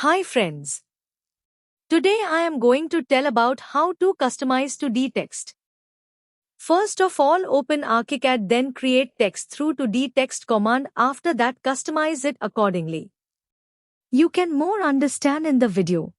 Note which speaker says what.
Speaker 1: Hi friends. Today I am going to tell about how to customize 2D text. First of all, open Archicad, then create text through 2D text command. After that, customize it accordingly. You can more understand in the video.